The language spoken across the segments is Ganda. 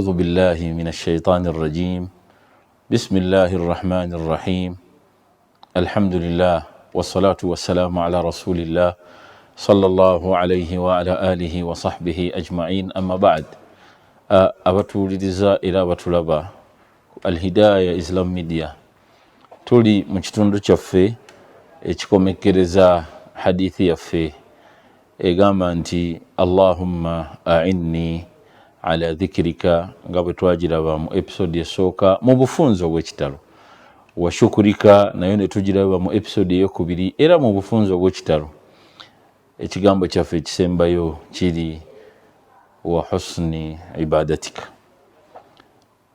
أعوذ بالله من الشيطان الرجيم بسم الله الرحمن الرحيم الحمد لله والصلاة والسلام على رسول الله صلى الله عليه وعلى آله وصحبه أجمعين أما بعد abatuliriza era abatulaba Al-Hidayah Islam Media tuli mu kitundu kyaffe ekikomekereza hadithi yaffe egamba nti Allahumma a'inni ala dhikrika nga bwe twagiraba mu episode esooka mu bufunzo bw'ekitalo wa shukurika nayo ne tugiraba mu episode ey'okubiri era mu bufunzo bw'ekitalo ekigambo kyaffe ekisembayo kiri wa husni ibadatika.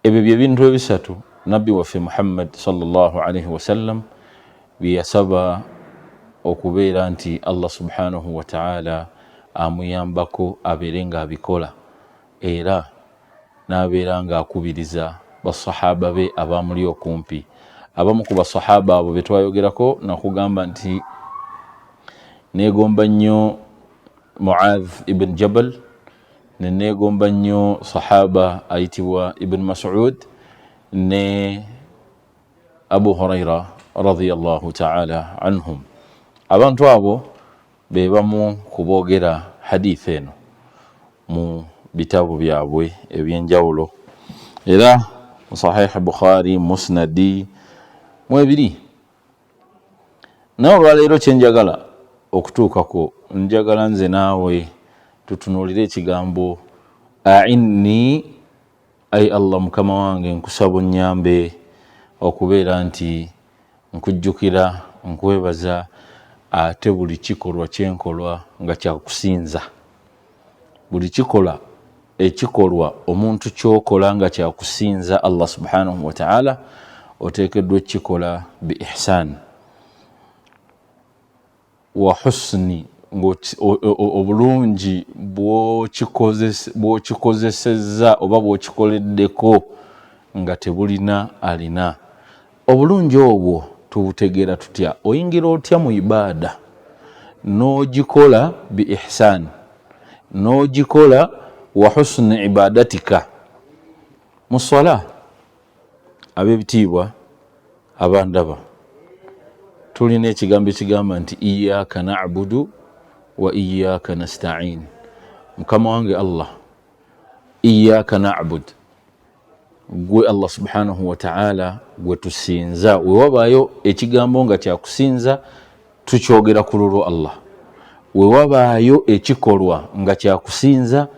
Ebyo bye bintu ebisatu nabbi waffe Muhammad sallallahu alaihi wasallam biyasaba okubeera nti Allah subhanahu wa ta'ala amuyambako abeere nga abikola era n'abeera nga akubiriza basahaba be abamuli okumpi. Abamu ku basahaba abo be twayogerako nakugamba nti neegomba nnyo Muadh ibn Jabal, neegomba nnyo sahaba ayitibwa Ibn Mas'ud ne Abu Huraira radiyallahu ta'ala anhum. Abantu abo be bamu kuboogera hadith eno mu bitabu byabwe ebyenjawulo era mu Sahih Bukhari, Musnadi mwebiri. Nawe olwaleero kyenjagala okutuukako njagala nze naawe tutunuulire ekigambo a'inni, ay Allah mukama wange nkusaba onnyambe okubeera nti nkujjukira nkwebaza ate buli kikolwa kyenkolwa nga kyakusinza. Buli kikola ekikolwa omuntu kyokola nga kyakusinza Allah subhanahu wa ta'ala oteekeddwa ekikola bi ihsan wa husni, obulungi bw'okikozesezza oba bw'okikoleddeko nga tebulina alina. Obulungi obwo tubutegeera tutya? Oyingira otya mu ibaada n'ogikola bi ihsan, n'ogikola wa husni ibadatika. Mu swala ab'ebitiibwa abandaba tulina ekigambo ekigamba nti iyyaka na'budu wa iyyaka nasta'in. Mukama wange Allah, iyyaka na'bud, gwe Allah subhanahu wa ta'ala gwe tusinza. We wabaayo ekigambo nga kyakusinza tukyogera ku lulwo Allah. We wabaayo ekikolwa nga kyakusinza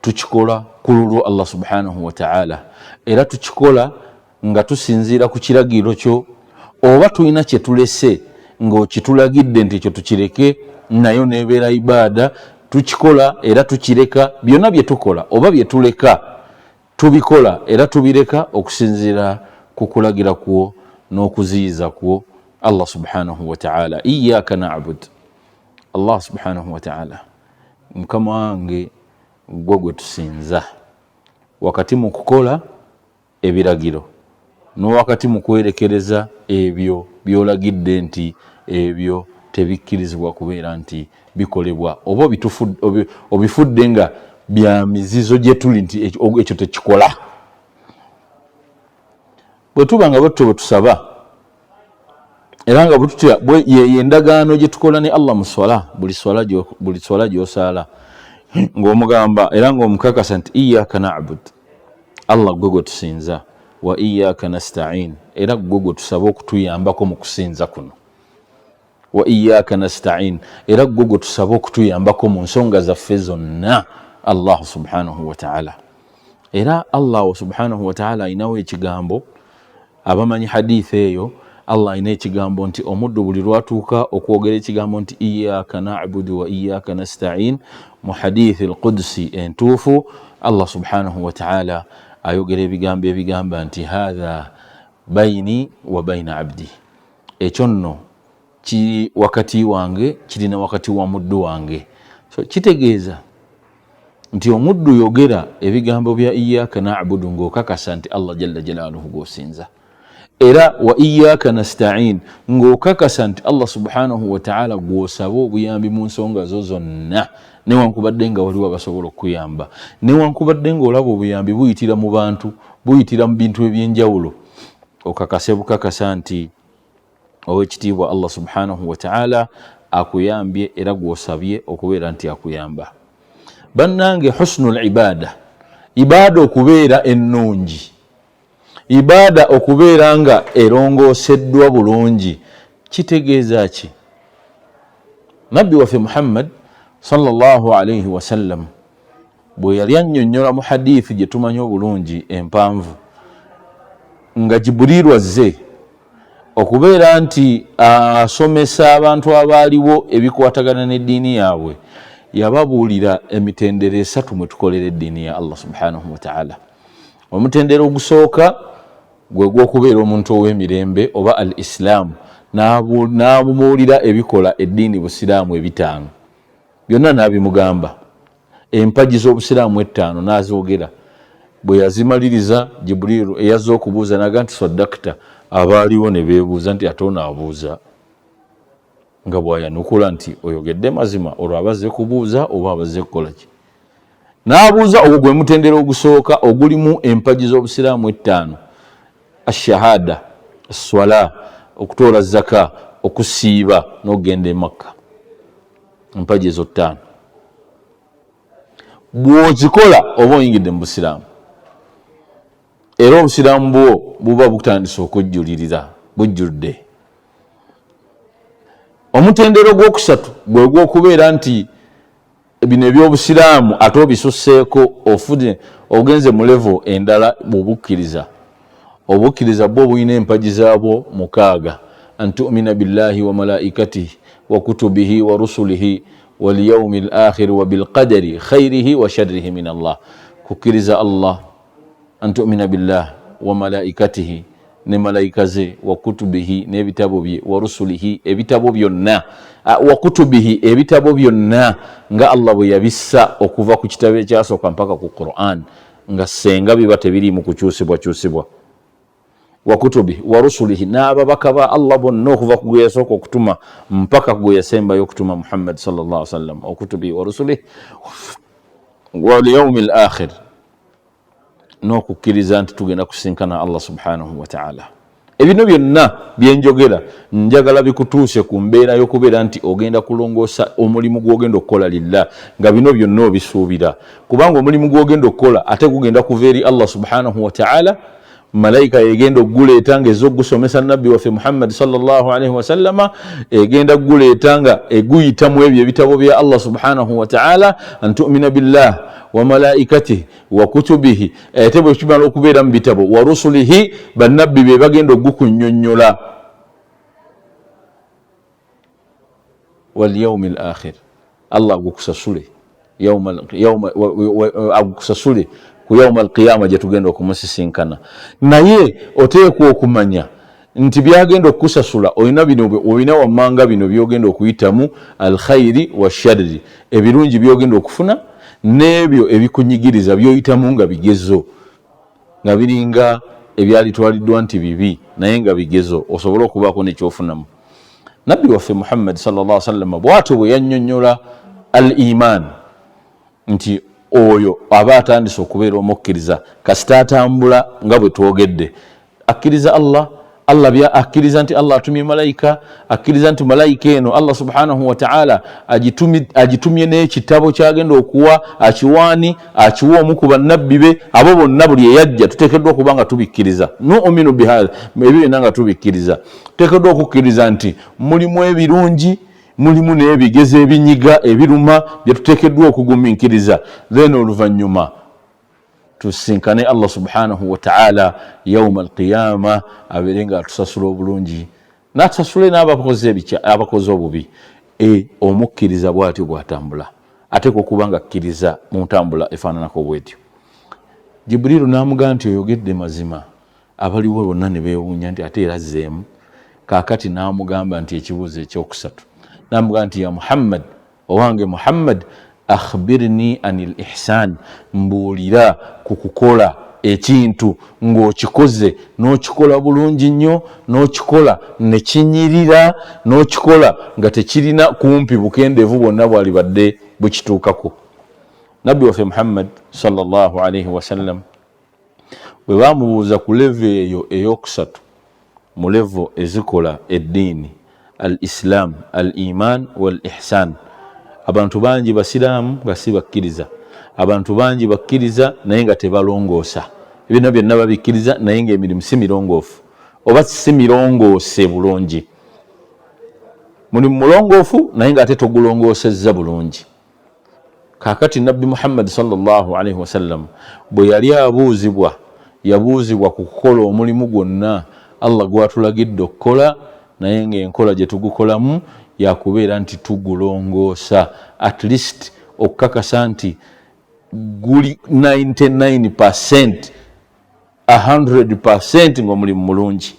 tukikola ku lulwo Allah subhanahu wa ta'ala, era tukikola nga tusinziira ku kiragiro kyo, oba tulina kye tulese ng'okitulagidde nti ekyo tukireke, nayo nebeera ibaada, tukikola era tukireka. Byonna bye tukola oba bye tuleka tubikola era tubireka okusinziira ku kulagira kwo n'okuziyiza kwo Allah subhanahu wa ta'ala. Iyyaka na'bud, Allah subhanahu wa ta'ala mukama wange gwe tusinza wakati mu kukola ebiragiro n'owakati mu kwerekereza ebyo byolagidde nti ebyo tebikkirizibwa kubeera nti bikolebwa oba obifudde nga bya mizizo gye tuli nti ekyo tekikola. Bwe tuba nga bwe tusaba era nga bwe tutya endagaano gye tukola ne Allah mu swala, buli swala gy'osaala ng'omugamba era ng'omukakasa nti iyyaka na'bud, Allah gwe tusinza, wa iyyaka nasta'in, era gwe tusaba okutuyambako mu kusinza kuno. Wa iyyaka nasta'in, era gwe tusaba okutuyambako mu nsonga zaffe zonna Allah subhanahu wa ta'ala. Era Allah subhanahu wa ta'ala ayinawo ekigambo, abamanyi hadith eyo, Allah ayina ekigambo nti omuddu buli lwatuuka okwogera ekigambo nti iyyaka na'budu wa iyyaka nasta'in mu hadith al-Qudsi entuufu, Allah subhanahu wa ta'ala ayogera ebigambo ebigamba nti hadha baini wa baina abdi, ekyo nno kiri wakati wange, kirina wakati wa muddu wange. So kitegeeza nti omuddu yogera ebigambo bya iyyaka na'budu ng'okakasa nti Allah jalla jalaaluhu gw'osinza, era wa iyyaka nasta'in ng'okakasa nti Allah subhanahu wa ta'ala gw'osaba obuyambi mu nsonga zo zonna newankubadde nga waliwo abasobola okuyamba, newankubadde nga olaba obuyambi buyitira mu bantu, buyitira mu bintu ebyenjawulo, okakase bukakasa nti owekitiibwa Allah subhanahu wa ta'ala akuyambye era gwosabye okubeera nti akuyamba. Bannange, husnul ibada, ibada okubeera ennungi, ibada okubeera nga erongoseddwa bulungi, kitegeeza ki? Nabbi waffe Muhammad sallallahu alayhi wa sallam bwe yali annyonnyola mu hadithi gye tumanyi obulungi empanvu, nga Jibuliru azze okubeera nti asomesa abantu abaaliwo ebikwatagana n'eddiini yaabwe, yababuulira emitendera esatu mwe tukolera eddiini ya Allah subhanahu wa ta'ala. Omutendera ogusooka gwe gw'okubeera omuntu ow'emirembe oba al islaamu, n'amubuulira ebikola eddiini busiraamu ebitaano, byonna n'abimugamba. Empagi z'obusiraamu ettaano n'azoogera. Bwe yazimaliriza, Jibuliru eyazze okubuuza n'aga nti saddakta, abaaliwo ne beebuuza nti ate onaabuuza, nga bw'ayanukula nti oyogedde mazima, olwo abazze kubuuza oba abazze kukola ki? N'abuuza ogwo gwe mutendera ogusooka ogulimu empagi z'obusiraamu ettaano: ashahada, swala, okutoola zaka, okusiiba n'okugenda e Makka. Empagi ezo ttaano bw'ozikola oba oyingidde mu busiraamu, era obusiraamu bwo buba butandise okujjulirira, bujjudde. Omutendero ogwokusatu gwe gw'okubeera nti bino ebyobusiraamu ate obisusseeko, ofune ogenze mu levo endala bw'obukkiriza. Obukkiriza bwo bulina empagi zaabwo 6: an tu'mina billahi wa malaikatihi wa kutubihi wa rusulihi wal yawmil akhir wa bil qadari khairihi wa sharrihi min Allah. Kukkiriza Allah, an tu'mina billahi wa malaikatihi, ne malaika ze, wa kutubihi, n'ebitabo bye, wa rusulihi, ebitabo byonna, wa kutubihi, ebitabo byonna nga Allah bwe yabissa okuva ku kitabo ekyasooka mpaka ku Qur'an, nga senga biba tebiriimu kukyusibwa. Wa kutubihi wa rusulihi, n'ababaka ba Allah bonna okuva ku gwe yasooka okutuma mpaka ku gwe yasembayo okutuma Muhammad sallallahu alaihi wasallam. Wa kutubihi wa rusulihi wal yawmil akhir, n'okukkiriza nti tugenda kusinkana Allah subhanahu wa ta'ala. Ebino byonna byenjogera njagala bikutuuse ku mbeera y'okubeera nti ogenda kulongoosa omulimu gw'ogenda okukola lillah, nga bino byonna obisuubira, kubanga omulimu gw'ogenda okukola ate gugenda kuva eri Allah subhanahu wa ta'ala. Malayika egenda okuguleeta nga ezza okugusomesa nabbi waffe Muhammad sallallahu alaihi wasallama, egenda kuguleeta nga eguyita mu ebyo ebitabo bya Allah subhanahu wa ta'ala. An tu'mina billah wa malaikatihi wa kutubihi, ate bwe kimala okubeera mu bitabo, wa rusulihi, bannabbi be bagenda okukunnyonnyola, wal yawmil akhir, Allah agukusasule agukusasule ku yawma al-qiyama gye tugenda okumusisinkana. Naye oteekwa okumanya nti byagenda okukusasula olina wammanga bino byogenda okuyitamu, al-khayri wa sharri, ebirungi byogenda okufuna n'ebyo ebikunyigiriza byoyitamu nga bigezo, nga biringa ebyalitwaliddwa nti bibi naye nga bigezo, osobole okubaako nekyofunamu. Nabbi waffe Muhammad sallallahu alaihi wasallam bw'atyo bwe yannyonnyola al-iman nti oyo aba atandise okubeera omukkiriza kasita atambula nga bwe twogedde, akkiriza Allah, akkiriza nti Allah atumye malayika, akkiriza nti malayika eno Allah subhanahu wa ta'ala agitumye n'ekitabo kyagenda okuwa, akiwaani, akiwa omu ku bannabbi be. Abo bonna buli eyajja tuteekeddwa okuba nga tubikkiriza, nu'minu bihadha, ebyo byonna nga tubikkiriza. Tuteekeddwa okukkiriza nti mulimu ebirungi, mulimu n'ebigezo ebinyiga ebiruma bye tuteekeddwa okugumiikiriza, then oluvannyuma tusinkane Allah subhanahu wa ta'ala yawma al-qiyama, abeere nga atusasula obulungi n'atusasule n'abakozi obubi. Omukkiriza bw'atyo bw'atambula, ate kuba nga akkiriza mu ntambula efaananako bw'etyo. Jibuliru n'amugamba nti oyogedde mazima, abaliwo bonna ne beewuunya nti ate era azzeemu. Kaakati n'amugamba nti ekibuuzo ekyokusatu, n'amugamba nti ya Muhammad, owange Muhammad, akhbirni anil ihsan, mbuulira ku kukola ekintu ng'okikoze n'okikola bulungi nnyo, n'okikola ne kinyirira, n'okikola nga tekirina kumpi bukendeevu bwonna bwali badde bukituukako. Nabbi waffe Muhammad sallallahu alaihi wasallam bwe baamubuuza ku levo eyo ey'okusatu mu levo ezikola eddiini, al islam, al iman wal ihsan, abantu bangi basiraamu nga si bakkiriza, abantu bangi bakkiriza naye nga tebalongoosa, ebintu byonna babikkiriza naye ng'emirimu si mirongoofu oba si mirongoose bulungi. Mulimu mulongoofu naye nga ate togulongoosezza bulungi. Kaakati Nabbi Muhammad sallallahu alaihi wasallam bwe yali yabuuzibwa ku kukola omulimu gwonna Allah gwatulagidde okukola, naye ng'enkola gye tugukolamu yakubeera nti tugulongoosa, at least okukakasa nti guli 99%, 100% ng'omulimu mulungi.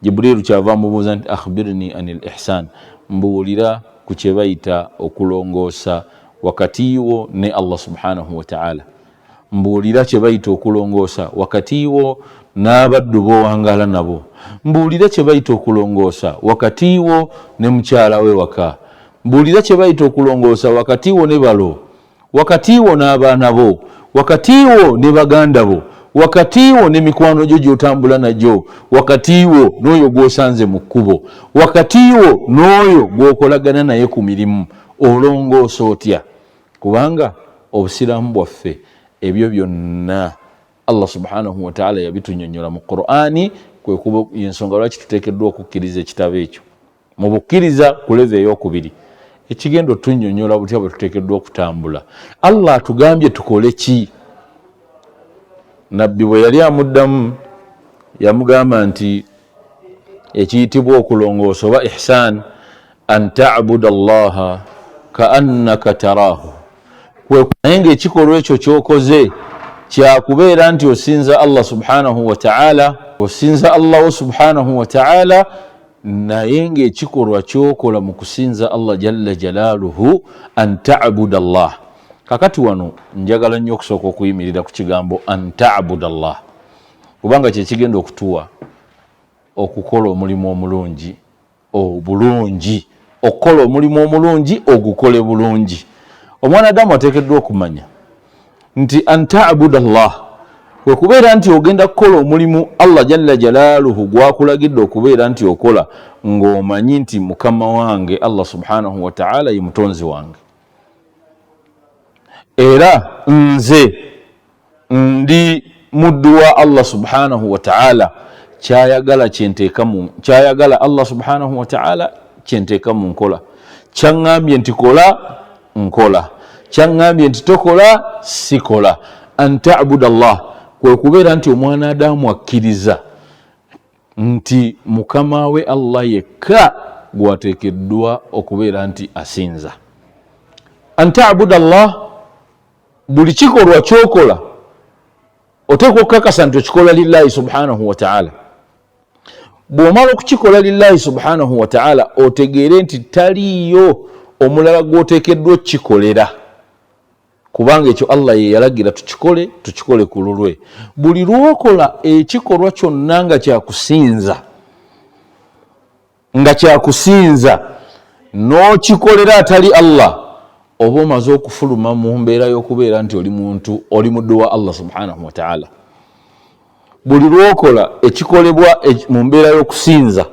Jibrilu kyava mubuuza nti akhbirni anil ihsan, mbuulira ku kye bayita okulongoosa wakati wo ne Allah subhanahu wa ta'ala, mbuulira kye bayita okulongoosa wakati wo n'abaddu b'owangala nabo, mbuulira kye bayita okulongoosa wakati wo ne mukyala we waka, mbuulira kye bayita okulongoosa wakati wo ne balo, wakati wo n'abaana bo, wakati wo ne baganda bo, wakati wo ne mikwano gyo gy'otambula nagyo, wakati wo n'oyo gw'osanze mu kkubo, wakati wo n'oyo gw'okolagana naye ku mirimu, olongoosa otya? Kubanga obusiraamu bwaffe ebyo byonna Allah subhanahu wa ta'ala yabitunyonnyola mu Qur'ani, kwe kuba ensonga lwaki tuteekeddwa okukkiriza ekitabo ekyo. Mu bukkiriza ku levo ey'okubiri ekigenda otunnyonnyola butya bwe tuteekeddwa okutambula. Allah atugambye tukole ki? Nabbi bwe yali amuddamu yamugamba nti ekiyitibwa okulongoosa oba ihsan, an ta'buda Allaha kaannaka taraahu, naye ng'ekikolwa ekyo ky'okoze kyakubeera nti osinza Allah subhanahu wa ta'ala, osinza Allah subhanahu wa ta'ala, naye ng'ekikolwa ky'okola mu kusinza Allah jalla jalaaluhu an ta'buda Allah. Kakati wano njagala nnyo okusooka okuyimirira ku kigambo an ta'buda Allah, kubanga kye kigenda okutuwa okukola omulimu omulungi obulungi, okukola omulimu omulungi ogukole bulungi. Omwana Adamu ateekeddwa okumanya nti an ta'buda Allah kwe kubeera nti ogenda kukola omulimu Allah jalla jalaaluhu gwakulagidde okubeera nti okola ng'omanyi nti Mukama wange Allah subhanahu wa ta'ala ye mutonzi wange, era nze ndi muddu wa Allah subhanahu wa ta'ala, kyayagala Allah subhanahu wa ta'ala kyenteeka mu nkola, kyaŋŋambye nti kola nkola, kyaŋŋambye nti tokola sikola. An ta'buda Allah kwe kubeera nti omwana Adamu akkiriza nti Mukama we Allah yekka gwateekeddwa okubeera nti asinza. An ta'buda Allah, buli kikolwa kyokola oteekwa okukakasa nti okikola lillahi subhanahu wa ta'ala. Bw'omala okukikola lillahi subhanahu wa ta'ala otegeere nti taliyo omulala gw'oteekeddwa okukikolera, kubanga ekyo Allah ye yalagira tukikole ku lulwe. Buli lw'okola ekikolwa kyonna nga kyakusinza n'okikolera atali Allah, oba omaze okufuluma mu mbeera y'okubeera nti oli muddu wa Allah subhanahu wa ta'ala. Buli lw'okola ekikolebwa mu mbeera y'okusinza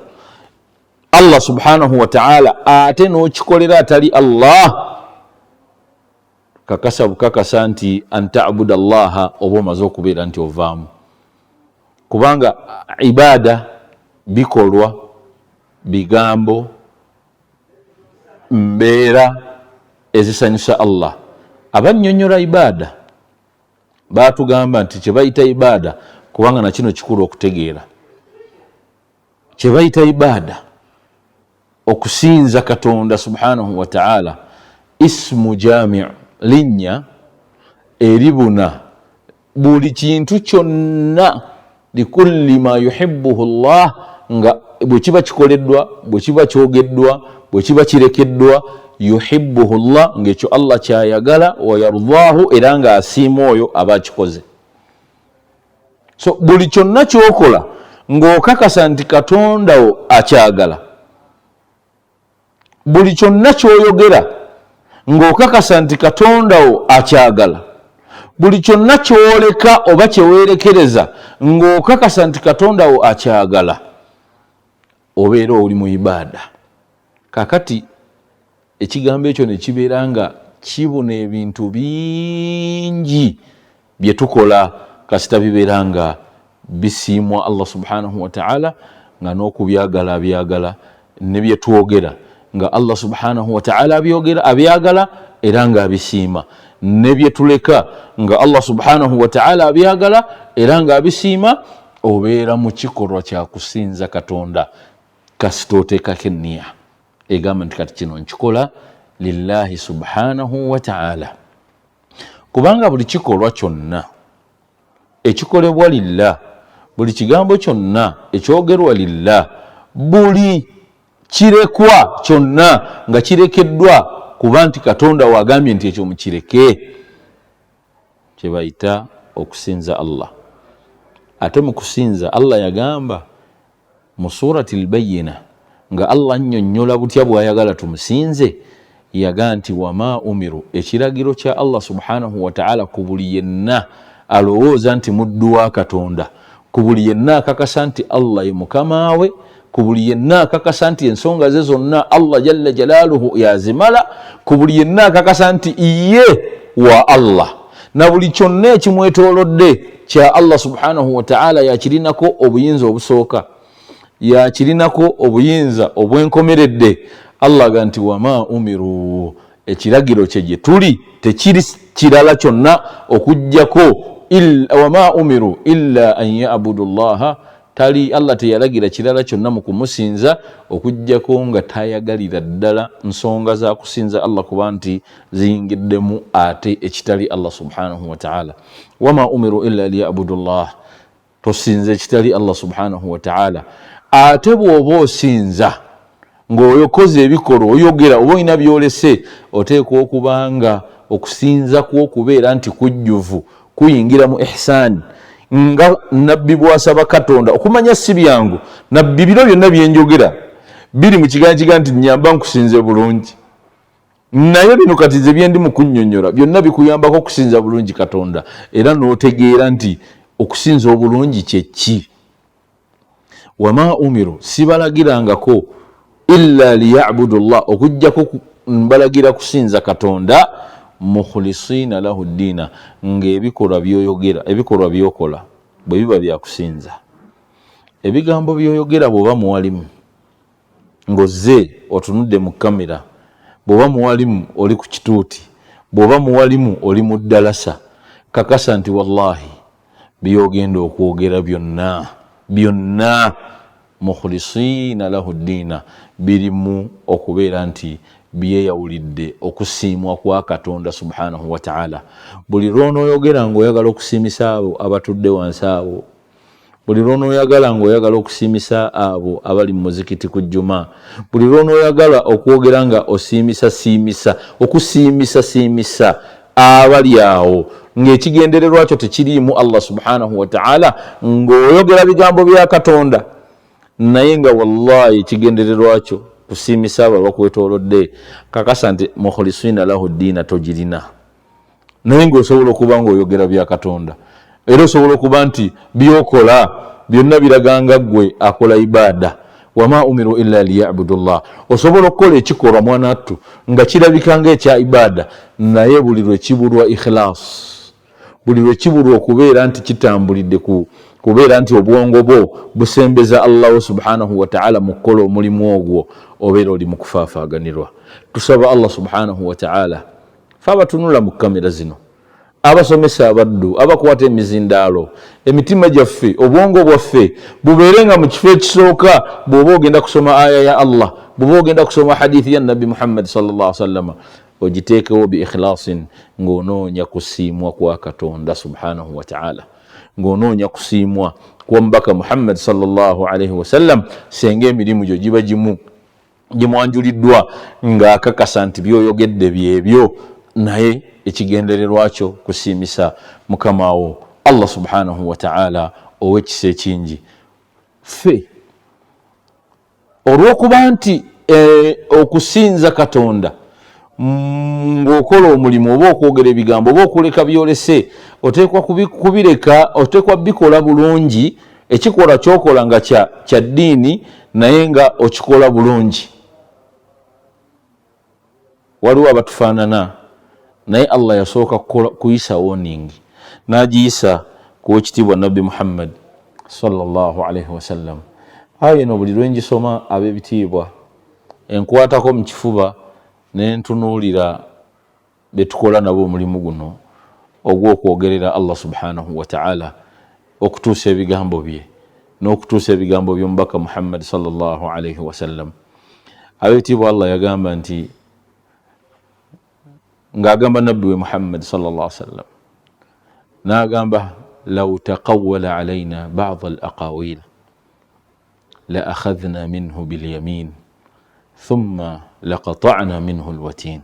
Allah subhanahu wa ta'ala ate n'okikolera atali Allah, kakasa bukakasa nti an ta'buda Allaha oba omaze okubeera nti ovaamu. Kubanga ibaada bikolwa, bigambo, mbeera ezisanyusa Allah. Abannyonnyola ibaada baatugamba nti kye bayita ibaada, kubanga na kino kikulu okutegeera, kye bayita ibaada okusinza Katonda subhanahu wa ta'ala, ismu jami', linnya eribuna buli kintu kyonna likulli ma yuhibbuhu Allah, nga bwe kiba kikoleddwa, bwe kiba kyogeddwa, bwe kiba kirekeddwa, yuhibbuhu Allah, ng'ekyo Allah kyayagala, wa yardaahu, era nga asiima oyo aba akikoze. So buli kyonna kyokola ng'okakasa nti Katonda wo akyagala, buli kyonna kyoyogera ng'okakasa nti Katonda wo akyagala, buli kyonna kyoleka oba kyeweerekereza ng'okakasa nti Katonda wo akyagala, obeera oli mu ibaada. Kakati ekigambo ekyo ne kibeera nga kibuna ebintu bingi bye tukola kasita bibeera nga bisiimwa Allah subhanahu wa ta'ala, nga n'okubyagala abyagala, ne bye twogera nga Allah subhanahu wa ta'ala abyagala era nga abisiima, ne bye tuleka nga Allah subhanahu wa ta'ala abyagala era nga abisiima, obeera mu kikolwa kya kusinza Katonda kasita oteekako enniya egamba nti kati kino nkikola lillahi subhanahu wa ta'ala. Kubanga buli kikolwa kyonna ekikolebwa lillah, buli kigambo kyonna ekyogerwa lillah, buli kirekwa kyonna nga kirekeddwa kuba nti Katonda wagambye nti ekyo mukireke, kye bayita okusinza Allah. Ate mu kusinza Allah yagamba mu surati al-Bayyina nga Allah annyonnyola butya bw'ayagala tumusinze, yaga nti wama umiru, ekiragiro kya Allah subhanahu wa ta'ala ku buli yenna alowooza nti muddu wa Katonda, ku buli yenna akakasa nti Allah ye mukama we, ku buli yenna akakasa nti ensonga ze zonna Allah jalla jalaaluhu yazimala, ku buli yenna akakasa nti ye wa Allah, na buli kyonna ekimwetoolodde kya Allah subhanahu wa ta'ala yakirinako obuyinza obusooka, yakirinako obuyinza obwenkomeredde. Allah ga nti wama umiru, ekiragiro kye gye tuli tekiri kirala kyonna okujjako wama umiru illa an ya'budu llaha, tali Allah teyalagira kirala kyonna mu kumusinza okujjako nga tayagalira ddala nsonga za kusinza Allah kuba nti ziyingiddemu ate ekitali Allah subhanahu wa ta'ala. Wama umiru illa liya'budu llah, tosinza ekitali Allah subhanahu wa ta'ala. Ate bw'oba osinza ng'oyokoza ebikolwa oyogera oba olina byolese, oteekwa okubanga okusinza kwo okubeera nti kujjuvu, kuyingira mu ihsaani, nga nabbi bw'asaba Katonda okumanya si byangu. Nabbi biro byonna byenjogera biri mu kigambo nti nyamba nkusinze bulungi, naye bino kati ze byendi mu kunnyonnyola byonna bikuyambako okusinza bulungi Katonda, era n'otegeera nti okusinza obulungi kye ki. Wama umiru, sibalagirangako illa liya'budu llah, okujjako mbalagira kusinza Katonda mukhlisina lahu ddiina, ng'ebikolwa byoyogera, ebikolwa byokola bwe biba bya kusinza. Ebigambo byoyogera bw'oba muwalimu ng'ozze otunudde mu kamera, bw'oba muwalimu oli ku kituuti, bw'oba muwalimu oli mu ddalasa, kakasa nti wallahi byogenda okwogera byonna mukhlisina lahu ddiina, birimu okubeera nti byeyawulidde okusiimwa kwa Katonda subhanahu wa ta'ala. Buli lw'onooyogera ng'oyagala okusiimisa abo abatudde wansi abo, buli lw'onooyagala ng'oyagala okusiimisa abo abali mu muzikiti ku Juma, buli lw'onooyagala okwogera nga osiimisa okusiimisa abali awo, ng'ekigendererwa kyo tekiriimu Allah subhanahu wa ta'ala, ng'oyogera bigambo bya Katonda, naye nga wallahi ekigendererwa kyo kusiimisa abo abakwetoolodde, kakasa nti mukhlisina lahu ddiina togirina, naye ng'osobola okuba ng'oyogera bya Katonda, era osobola okuba nti byokola byonna biraganga ggwe akola ibaada. Wama umiru illa liya'budu llah, osobola okukola ekikolwa mwanattu nga kirabika ng'ekya ibaada, naye buli lwe kibulwa ikhlas, buli lwe kibulwa okubeera nti kitambulidde kubeera nti obwongo bwo busembeza Allah subhanahu wa ta'ala mu kukola omulimu ogwo, obeera oli mu kufaafaaganirwa. Tusaba Allah subhanahu wa ta'ala fe abatunula mu kamera zino, abasomesa abaddu, abakwata emizindaalo, emitima gyaffe, obwongo bwaffe bubeere nga mu kifo ekisooka. Bw'oba ogenda kusoma aya ya Allah, bw'oba ogenda kusoma hadithi ya Nabbi Muhammad sallallahu alaihi wasallam, ogiteekewo bi ikhlasin, ng'onoonya kusiimwa kwa Katonda subhanahu wa ta'ala, ng'onoonya kusiimwa kwa Mubaka Muhammad sallallahu alaihi wasallam, senga emirimu gyo giba gimwanjuliddwa ng'akakasa nti byoyogedde byebyo, naye ekigendererwa kyo kusiimisa mukama wo Allah subhanahu wa ta'ala ow'ekisa ekingi. Ffe olw'okuba nti okusinza Katonda ng'okola omulimu oba okwogera ebigambo oba okuleka byolese, oteekwa kubireka, oteekwa bikola bulungi. Ekikola kyokola nga kya ddiini naye nga okikola bulungi. Waliwo abatufaanana naye Allah yasooka kuyisa warning, n'agiyisa ku ekitiibwa Nabbi Muhammad sallallahu alaihi wasallam. Ayo eno buli lwe ngisoma ab'ebitiibwa enkwatako mu kifuba ne ntunuulira be tukola nabo omulimu guno ogw'okwogerera Allah subhanahu wa ta'ala, okutuusa ebigambo bye n'okutuusa ebigambo by'omubaka Muhammad sallallahu alaihi wasallam. Ab'ebitiibwa Allah yagamba nti, ng'agamba nabbi we Muhammad sallallahu alaihi wasallam, n'agamba law taqawwala alaina ba'd al-aqawil la akhadhna minhu bil yamin thumma laqata'na minhu al-watin.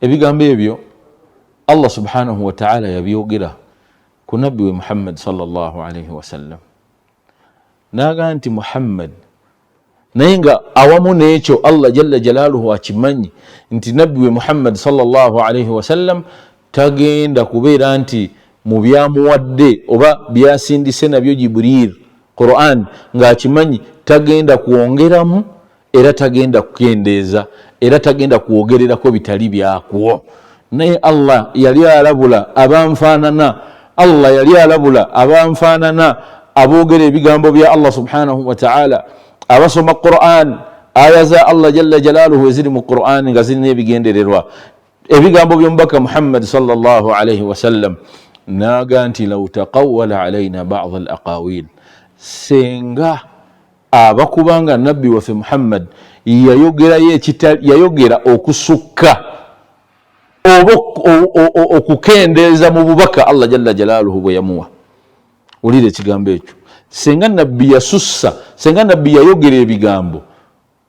Ebigambo ebyo Allah subhanahu wa ta'ala yabyogera ku nabbi we Muhammad sallallahu alaihi wasallam. N'agamba nti Muhammad, naye nga awamu n'ekyo Allah jalla jalaaluhu akimanyi nti nabbi we Muhammad sallallahu alaihi wasallam tagenda kubeera nti mu byamuwadde oba byasindise nabyo Jibril Quran ng'akimanyi tagenda kwongeramu era tagenda kukendeeza era tagenda kwogererako bitali byakwo. Naye Allah yali alabula abanfaanana, Allah yali alabula abanfaanana aboogera ebigambo bya Allah subhanahu wa ta'ala, abasoma Quran, aya za Allah jalla jalaaluhu eziri mu Quran nga zirina ebigendererwa, ebigambo by'omubaka Muhammad sallallahu alaihi wasallam. Naga nti law taqawwala alaina ba'd al-aqawil, senga abakubanga nabbi waffe Muhammad yayogera okusukka oba okukendeeza mu bubaka Allah jalla jalaaluhu bwe yamuwa. Ulira ekigambo ekyo, senga nabbi yasussa, senga nabbi yayogera ebigambo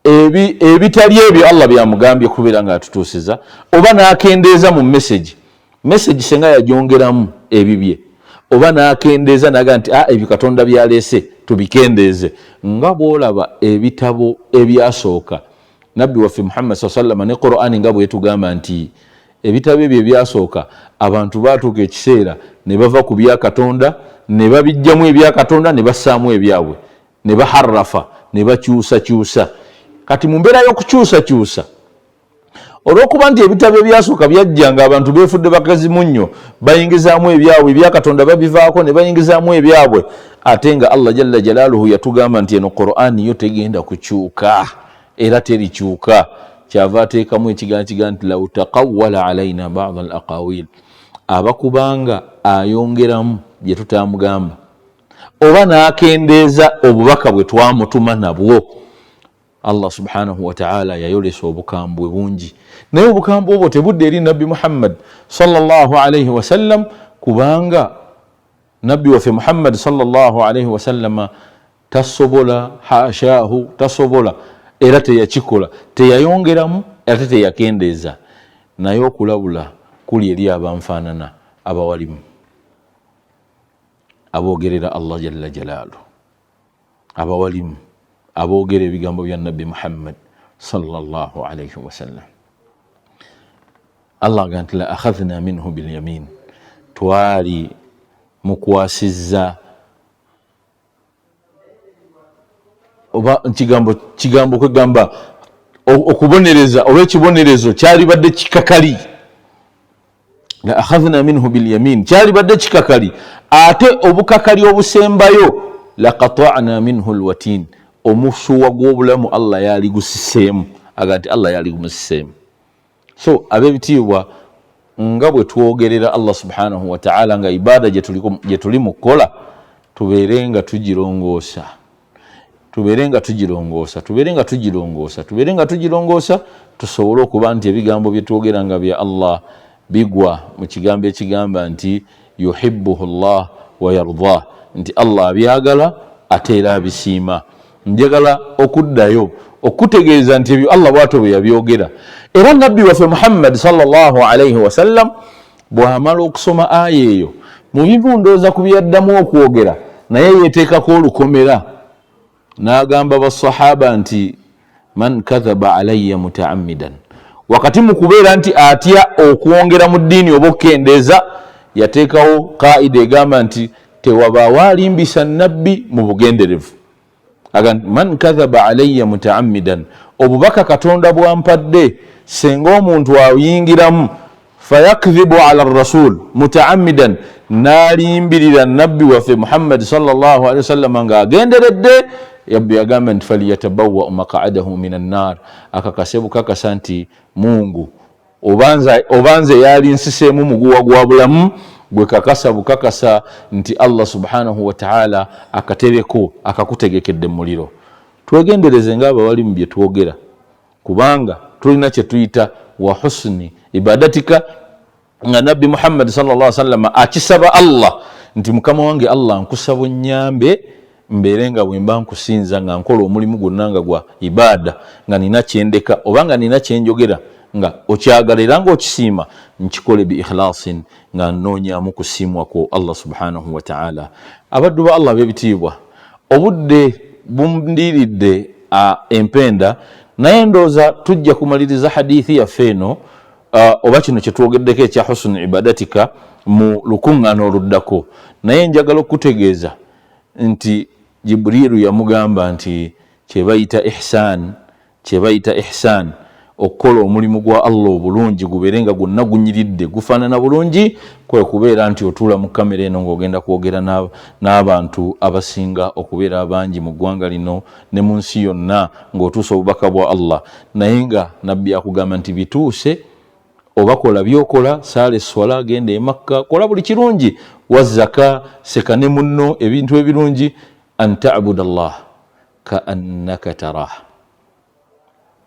ebitali ebyo Allah byamugambye kubeera nga atutuusiza, oba n'akendeeza mu message senga yagyongeramu ebibye, oba n'akendeeza naga nti ebyo Katonda byaleese tubikendeeze. Nga bw'olaba ebitabo ebyasooka nabbi waffe Muhammad sallallahu alaihi wasallam ne Qur'ani nga bwe tugamba nti ebitabo ebyo ebyasooka abantu baatuuka ekiseera ne bava ku bya Katonda ne babijjamu ebya Katonda ne bassaamu ebyabwe, ne baharrafa, ne bakyusakyusa. Kati mu mbeera y'okukyusakyusa, olw'okuba nti ebitabo ebyasooka byajja nga abantu beefudde bakazimu nnyo, bayingizaamu ebyabwe, ebya Katonda babivaako ne bayingizaamu ebyabwe, ate nga Allah jalla jalaaluhu yatugamba nti eno Qur'ani yo tegenda kukyuka era terikyuka. Kyava ateekamu ekigambo nti law taqawwala alaina ba'd al-aqawil, abakubanga ayongeramu bye tutamugamba oba n'akendeeza obubaka bwe twamutuma nabwo, Allah subhanahu wa ta'ala yayolesa obukambwe bungi. Naye obukambwe obwo tebudde eri nabbi Muhammad sallallahu alaihi wasallam, kubanga nabbi waffe Muhammad sallallahu alaihi wasallam tasobola, haashaahu, tasobola era teyakikola, teyayongeramu ate teyakendeeza. Naye okulabula kuli eri abanfaanana abawalimu aboogerera Allah jalla jalaaluhu, abawalimu aboogera ebigambo bya nabbi Muhammad sallallahu alaihi wasallam. Allah agamba nti la akhadhna minhu bil yamin, twali mukwasizza oba kigambo kwegamba okubonereza olw'ekibonerezo kyali badde kikakali. La akhadhna minhu bil yamin, kyali badde kikakali, ate obukakali obusembayo la qata'na minhu al watin, omusuwa gw'obulamu Allah yali gusiseemu. Agati Allah yali gumusiseemu. So ab'ebitiibwa, nga bwe twogerera Allah subhanahu wa ta'ala nga ibada gye tuli mu kukola, tubeerenga tugirongoosa, tusobole okuba nti ebigambo bye twogera nga bya Allah bigwa mu kigambo ekigamba nti yuhibbuhu Allah wa yardah, nti Allah abyagala ate era abisiima. Njagala okuddayo okutegeeza nti ebyo Allah bw'atyo bwe yabyogera. Era nabbi waffe Muhammad sallallahu alaihi wasallam bw'amala okusoma aya eyo mu bibundooza ku byaddamu okwogera naye yeteekako olukomera n'agamba basahaba nti man kadhaba alayya mutaammidan wakati mu kubeera nti atya okwongera mu ddiini oba okukendeeza yateekawo kaida egamba nti tewabaawo alimbisa nabbi mu bugenderevu man kadhaba alayya mutaammidan obubaka katonda bwampadde senga omuntu ayingiramu fayakdhibu ala rasul mutaammidan nalimbirira nabbi waffe Muhammad sallallahu alaihi wasallam nga agenderedde yabbi yagamba nti faliyatabawa maq'adahu minan nar akakase bukakasa nti Mungu obanze yali nsiseemu muguwa gwa bulamu gwe kakasa bukakasa nti Allah subhanahu wa ta'ala akatereko akakutegekedde muliro. Twegendereze ngaba wali mu bye twogera kubanga tulina kye tuyita wa husni ibadatika nga nabbi Muhammad sallallahu alaihi wasallam akisaba Allah nti mukama wange Allah nkusaba nyambe mberenga bwemba nkusinza nga nkola omulimu gwonna nga gwa ibada nga nina kyendeka obanga nina kyenjogera nga okyagalira nga okisiima nkikole bi ikhlasin nga nnonyaamu kusiimwa ko Allah subhanahu wa ta'ala. Abaddu ba Allah bebitiibwa obudde bundiridde empenda naye ndooza tujja kumaliriza hadithi yaffe eno oba kino kyetwogeddeko ekya husn ibadatika mu lukuŋŋaana oluddako naye njagala okutegeeza nti Jibrilu yamugamba nti kyebayita ihsan okukola omulimu gwa Allah obulungi gubeerenga gwonna gunyiridde gufaanana bulungi kwe kubeera nti otuula mu kamera eno ng'ogenda kwogera n'abantu abasinga okubeera abangi mu ggwanga lino ne mu nsi yonna ng'otuusa obubaka bwa Allah naye nga nabbi akugamba nti bituuse oba kola byokola saala eswala genda e Makka kola buli kirungi wazaka seka ne munno ebintu ebirungi an ta'budu Allah ka annaka tarah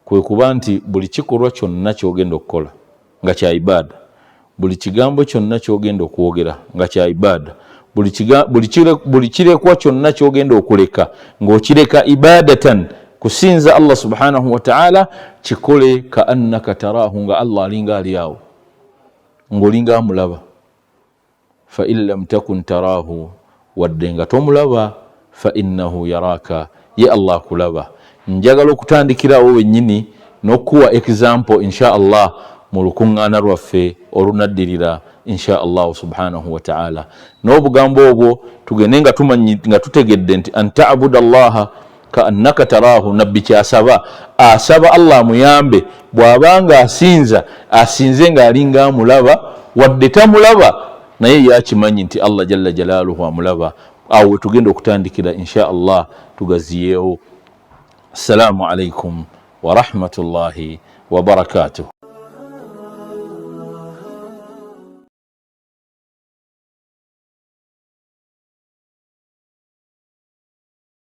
kwe kuba nti buli kikolwa kyonna kyogenda okukola nga kya ibada buli kigambo kyonna kyogenda okwogera nga kya ibada buli kirekwa kyonna kyogenda okuleka ng'okireka ibadatan kusinza Allah subhanahu wa ta'ala kikole ka annaka tarahu nga Allah alinga ali awo ng'olinga amulaba fa in lam takun tarahu wadde nga tomulaba fa innahu yaraka ye Allah kulaba. Njagala okutandikirawo wennyini n'okuwa example insha Allah mu lukuŋŋaana lwaffe olunaddirira insha Allah subhanahu wa ta'ala n'obugambo obwo tugende nga tumanyi nga tutegedde nti an ta'budu Allah ka annaka tarahu nabbi kyasaba asaba Allah muyambe bw'abanga asinze ng'alinga amulaba wadde tamulaba naye yakimanyi nti Allah jalla jalaaluhu amulaba. Awo tugenda okutandikira insha Allah tugaziyeewo. Assalamu alaikum wa rahmatullahi wa barakatuh.